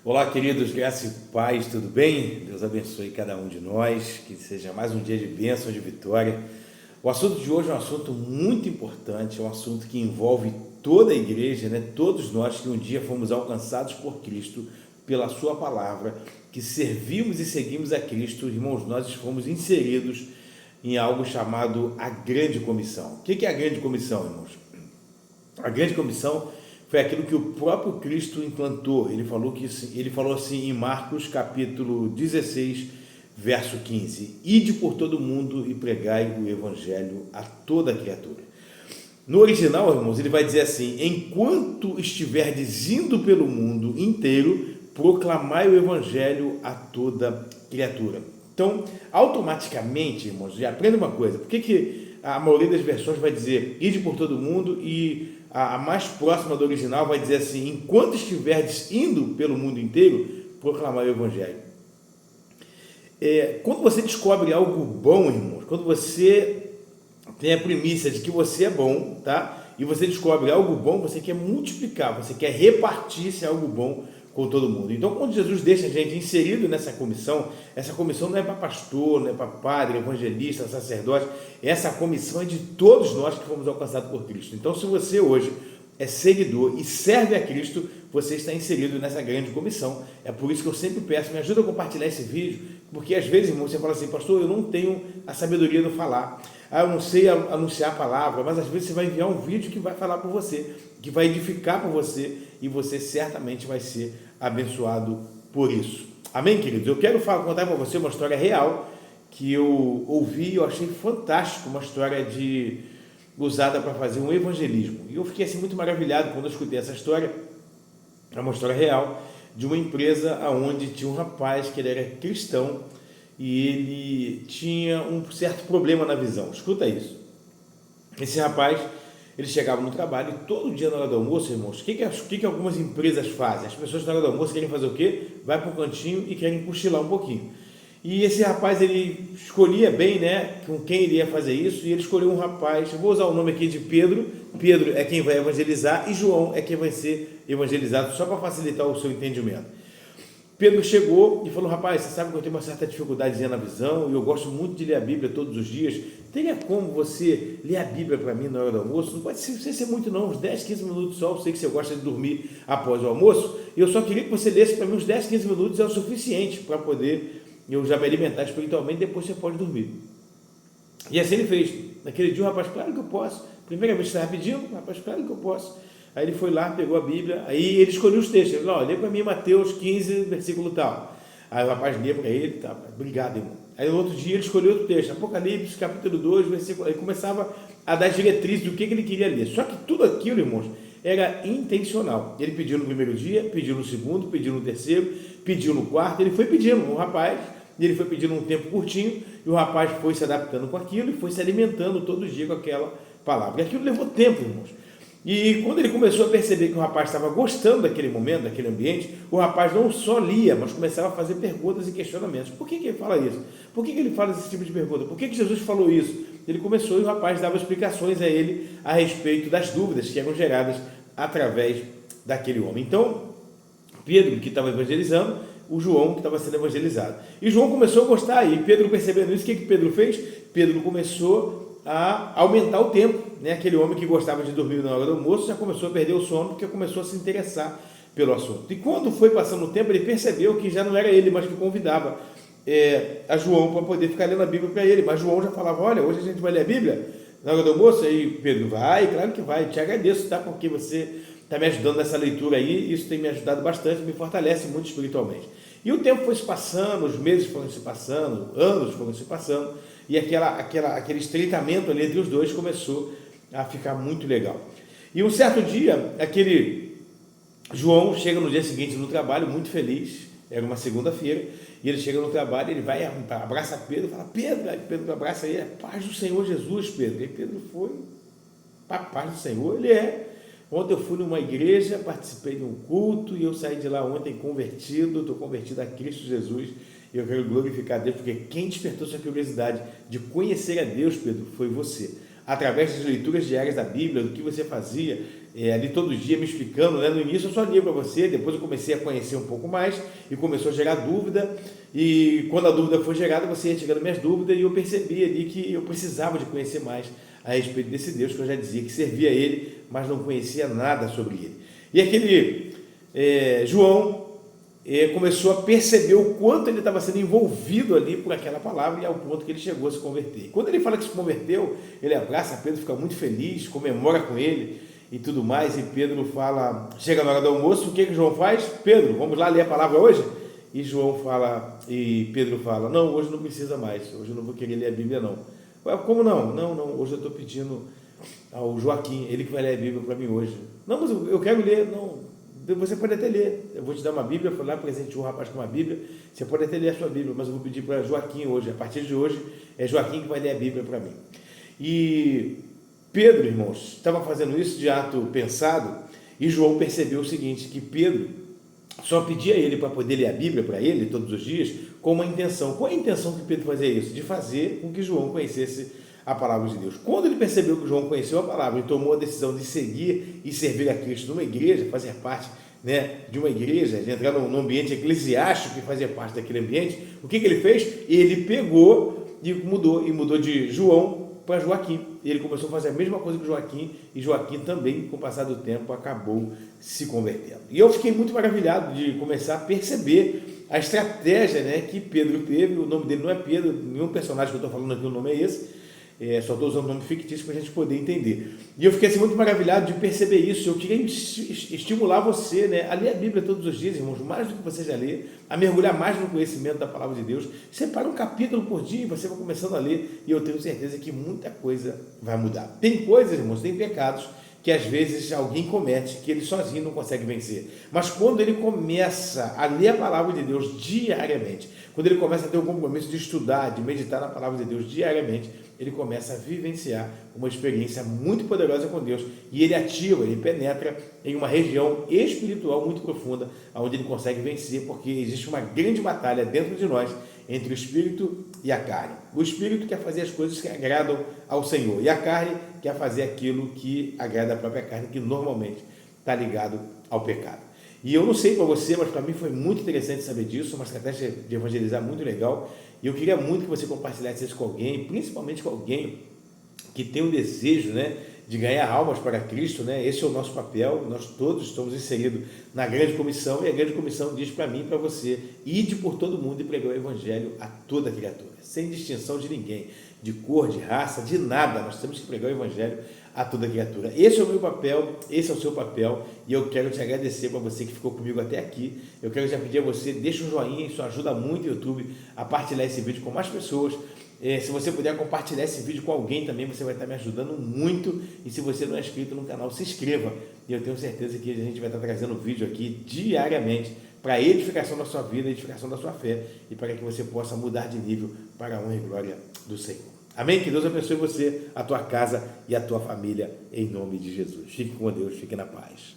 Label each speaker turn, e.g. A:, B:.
A: Olá, queridos, graça e paz, tudo bem? Deus abençoe cada um de nós, que seja mais um dia de bênção, de vitória. O assunto de hoje é um assunto muito importante, é um assunto que envolve toda a igreja, né? Todos nós que um dia fomos alcançados por Cristo, pela sua palavra, que servimos e seguimos a Cristo, irmãos, nós fomos inseridos em algo chamado a Grande Comissão. O que é a Grande Comissão, irmãos? A Grande Comissão foi aquilo que o próprio Cristo implantou. Ele falou assim em Marcos capítulo 16, verso 15: Ide por todo mundo e pregai o evangelho a toda criatura. No original, irmãos, ele vai dizer assim: enquanto estiverdes indo pelo mundo inteiro, proclamai o evangelho a toda criatura. Então, automaticamente, irmãos, já aprenda uma coisa: por que a maioria das versões vai dizer ide por todo mundo, e a mais próxima do original vai dizer assim: enquanto estiverdes indo pelo mundo inteiro, proclamai o evangelho? Quando você descobre algo bom, irmãos, quando você tem a primícia de que você é bom, tá? E você descobre algo bom, você quer multiplicar, você quer repartir esse algo bom com todo mundo. Então, quando Jesus deixa a gente inserido nessa comissão, essa comissão não é para pastor, não é para padre, evangelista, sacerdote, essa comissão é de todos nós que fomos alcançados por Cristo. Então, se você hoje é seguidor e serve a Cristo, você está inserido nessa grande comissão. É por isso que eu sempre peço, me ajuda a compartilhar esse vídeo, porque às vezes, irmão, você fala assim: pastor, eu não tenho a sabedoria do falar, eu não sei anunciar a palavra, mas às vezes você vai enviar um vídeo que vai falar por você, que vai edificar por você, e você certamente vai ser abençoado por isso. Amém, queridos? Eu quero contar para você uma história real que eu ouvi e eu achei fantástico, uma história usada para fazer um evangelismo. E eu fiquei assim muito maravilhado quando eu escutei essa história. É uma história real de uma empresa onde tinha um rapaz que ele era cristão e ele tinha um certo problema na visão. Escuta isso. Esse rapaz, ele chegava no trabalho e todo dia na hora do almoço, irmãos, o que algumas empresas fazem? As pessoas na hora do almoço querem fazer o quê? Vai para o cantinho e querem cochilar um pouquinho. E esse rapaz, ele escolhia bem, né, com quem ele ia fazer isso, e ele escolheu um rapaz, eu vou usar o nome aqui de Pedro. Pedro é quem vai evangelizar e João é quem vai ser evangelizado, só para facilitar o seu entendimento. Pedro chegou e falou: rapaz, você sabe que eu tenho uma certa dificuldadezinha na visão e eu gosto muito de ler a Bíblia todos os dias. Teria como você ler a Bíblia para mim na hora do almoço? Não pode ser muito não, uns 10, 15 minutos só. Eu sei que você gosta de dormir após o almoço, e eu só queria que você lesse para mim uns 10, 15 minutos, é o suficiente para poder eu já me alimentar espiritualmente, depois você pode dormir. E assim ele fez. Naquele dia o rapaz: claro que eu posso. Primeira vez que você estava pedindo, o rapaz: claro que eu posso. Aí ele foi lá, pegou a Bíblia, aí ele escolheu os textos. Ele falou: lê para mim Mateus 15, versículo tal. Aí o rapaz lia para ele: tá, obrigado, irmão. Aí no outro dia ele escolheu outro texto, Apocalipse capítulo 2, versículo. Ele começava a dar diretrizes do que ele queria ler. Só que tudo aquilo, irmãos, era intencional. Ele pediu no primeiro dia, pediu no segundo, pediu no terceiro, pediu no quarto. Ele foi pedindo, o rapaz, e ele foi pedindo um tempo curtinho, e o rapaz foi se adaptando com aquilo e foi se alimentando todo dia com aquela palavra. E aquilo levou tempo, irmãos. E quando ele começou a perceber que o rapaz estava gostando daquele momento, daquele ambiente, o rapaz não só lia, mas começava a fazer perguntas e questionamentos. Por que ele fala isso? Por que ele fala esse tipo de pergunta? Por que Jesus falou isso? Ele começou e o rapaz dava explicações a ele a respeito das dúvidas que eram geradas através daquele homem. Então, Pedro, que estava evangelizando, o João, que estava sendo evangelizado. E João começou a gostar, e Pedro, percebendo isso, o que Pedro fez? Pedro começou a aumentar o tempo, né? Aquele homem que gostava de dormir na hora do almoço já começou a perder o sono, porque começou a se interessar pelo assunto. E quando foi passando o tempo, ele percebeu que já não era ele, mas que convidava a João para poder ficar lendo a Bíblia para ele. Mas João já falava: olha, hoje a gente vai ler a Bíblia na hora do almoço. Aí Pedro: vai, claro que vai, te agradeço, tá? Porque você está me ajudando nessa leitura aí, isso tem me ajudado bastante, me fortalece muito espiritualmente. E o tempo foi se passando, os meses foram se passando, anos foram se passando, e aquele estreitamento ali entre os dois começou a ficar muito legal. E um certo dia, aquele João chega no dia seguinte no trabalho, muito feliz, era uma segunda-feira, e ele chega no trabalho, ele vai, abraça Pedro, fala: Pedro, aí Pedro abraça ele: paz do Senhor Jesus, Pedro. E Pedro foi: a paz do Senhor, ele é. Ontem eu fui numa igreja, participei de um culto, e eu saí de lá ontem convertido, estou convertido a Cristo Jesus, e eu quero glorificar a Deus, porque quem despertou sua curiosidade de conhecer a Deus, Pedro, foi você. Através das leituras diárias da Bíblia, do que você fazia, ali todo dia me explicando, né? No início eu só lia para você, depois eu comecei a conhecer um pouco mais e começou a gerar dúvida, e quando a dúvida foi gerada, você ia tirando minhas dúvidas e eu percebi ali que eu precisava de conhecer mais a respeito desse Deus que eu já dizia que servia a ele, mas não conhecia nada sobre ele. E aquele João começou a perceber o quanto ele estava sendo envolvido ali por aquela palavra e ao ponto que ele chegou a se converter. Quando ele fala que se converteu, ele abraça Pedro, fica muito feliz, comemora com ele e tudo mais, e Pedro fala, chega na hora do almoço, o que João faz? Pedro, vamos lá ler a palavra hoje? E Pedro fala, não, hoje não precisa mais, hoje eu não vou querer ler a Bíblia não. Ué, como não? Não, hoje eu estou pedindo ao Joaquim, ele que vai ler a Bíblia para mim hoje. Não, mas eu quero ler, não. Você pode até ler, eu vou te dar uma Bíblia, foi lá, presenteou um rapaz com uma Bíblia, você pode até ler a sua Bíblia, mas eu vou pedir para Joaquim hoje, a partir de hoje, é Joaquim que vai ler a Bíblia para mim. E Pedro, irmãos, estava fazendo isso de ato pensado, e João percebeu o seguinte, que Pedro só pedia a ele para poder ler a Bíblia para ele todos os dias, com uma intenção. Qual é a intenção que Pedro fazia isso? De fazer com que João conhecesse a palavra de Deus. Quando ele percebeu que João conheceu a palavra e tomou a decisão de seguir e servir a Cristo numa igreja, fazer parte, né, de uma igreja, de entrar num ambiente eclesiástico que fazia parte daquele ambiente, o que ele fez? Ele pegou e mudou de João para Joaquim. E ele começou a fazer a mesma coisa que Joaquim, e Joaquim também, com o passar do tempo, acabou se convertendo. E eu fiquei muito maravilhado de começar a perceber a estratégia, né, que Pedro teve. O nome dele não é Pedro, nenhum personagem que eu estou falando aqui, o nome é esse. Só estou usando o nome fictício para a gente poder entender. E eu fiquei assim, muito maravilhado de perceber isso. Eu queria estimular você, né, a ler a Bíblia todos os dias, irmãos, mais do que você já lê, a mergulhar mais no conhecimento da palavra de Deus. Separa um capítulo por dia e você vai começando a ler, e eu tenho certeza que muita coisa vai mudar. Tem coisas, irmãos, tem pecados que às vezes alguém comete, que ele sozinho não consegue vencer. Mas quando ele começa a ler a palavra de Deus diariamente, quando ele começa a ter o compromisso de estudar, de meditar na palavra de Deus diariamente, ele começa a vivenciar uma experiência muito poderosa com Deus, e ele ativa, ele penetra em uma região espiritual muito profunda, onde ele consegue vencer, porque existe uma grande batalha dentro de nós, entre o espírito e a carne. O espírito quer fazer as coisas que agradam ao Senhor, e a carne quer fazer aquilo que agrada a própria carne, que normalmente está ligado ao pecado. E eu não sei para você, mas para mim foi muito interessante saber disso, uma estratégia de evangelizar muito legal, e eu queria muito que você compartilhasse isso com alguém, principalmente com alguém que tem o desejo, né, de ganhar almas para Cristo, né? Esse é o nosso papel, nós todos estamos inseridos na grande comissão, e a grande comissão diz para mim e para você, ide por todo mundo e pregar o evangelho a toda criatura, sem distinção de ninguém, de cor, de raça, de nada, nós temos que pregar o evangelho a toda criatura. Esse é o meu papel, esse é o seu papel, e eu quero te agradecer para você que ficou comigo até aqui. Eu quero já pedir a você, deixa um joinha, isso ajuda muito o YouTube a partilhar esse vídeo com mais pessoas. Se você puder compartilhar esse vídeo com alguém também, você vai estar me ajudando muito. E se você não é inscrito no canal, se inscreva, e eu tenho certeza que a gente vai estar trazendo vídeo aqui diariamente para a edificação da sua vida, edificação da sua fé, e para que você possa mudar de nível para a honra e glória do Senhor. Amém? Que Deus abençoe você, a tua casa e a tua família, em nome de Jesus. Fique com Deus, fique na paz.